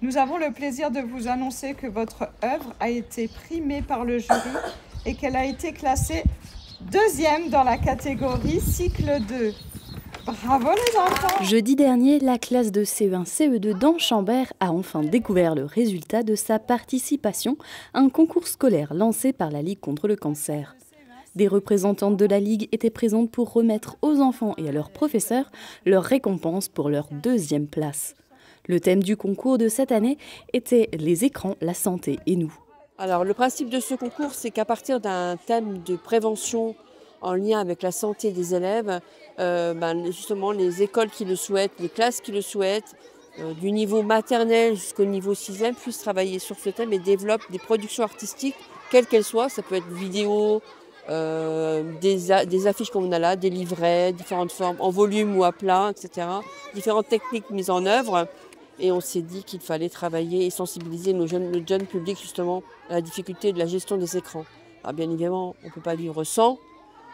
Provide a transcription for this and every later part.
Nous avons le plaisir de vous annoncer que votre œuvre a été primée par le jury et qu'elle a été classée deuxième dans la catégorie cycle 2. Bravo les enfants! Jeudi dernier, la classe de CE1-CE2 d'Anchambert a enfin découvert le résultat de sa participation à un concours scolaire lancé par la Ligue contre le cancer. Des représentantes de la Ligue étaient présentes pour remettre aux enfants et à leurs professeurs leur récompense pour leur deuxième place. Le thème du concours de cette année était « Les écrans, la santé et nous ». Alors le principe de ce concours, c'est qu'à partir d'un thème de prévention en lien avec la santé des élèves, justement les écoles qui le souhaitent, les classes qui le souhaitent, du niveau maternel jusqu'au niveau 6e, puissent travailler sur ce thème et développent des productions artistiques, quelles qu'elles soient. Ça peut être vidéo, des affiches comme on a là, des livrets, différentes formes, en volume ou à plat, etc. Différentes techniques mises en œuvre. Et on s'est dit qu'il fallait travailler et sensibiliser le jeune public justement à la difficulté de la gestion des écrans. Alors bien évidemment, on ne peut pas vivre sans,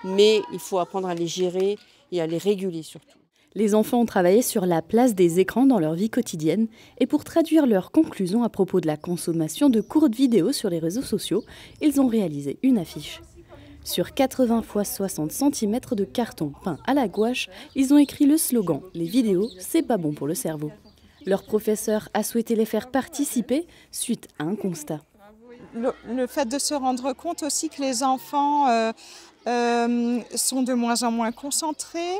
mais il faut apprendre à les gérer et à les réguler surtout. Les enfants ont travaillé sur la place des écrans dans leur vie quotidienne et pour traduire leurs conclusions à propos de la consommation de courtes vidéos sur les réseaux sociaux, ils ont réalisé une affiche. Sur 80 x 60 cm de carton peint à la gouache, ils ont écrit le slogan « Les vidéos, c'est pas bon pour le cerveau ». Leur professeur a souhaité les faire participer suite à un constat. Le fait de se rendre compte aussi que les enfants sont de moins en moins concentrés,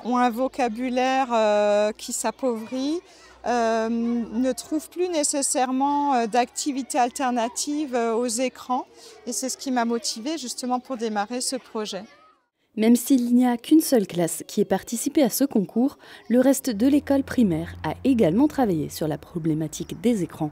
ont un vocabulaire qui s'appauvrit, ne trouvent plus nécessairement d'activités alternatives aux écrans. Et c'est ce qui m'a motivée justement pour démarrer ce projet. Même s'il n'y a qu'une seule classe qui ait participé à ce concours, le reste de l'école primaire a également travaillé sur la problématique des écrans.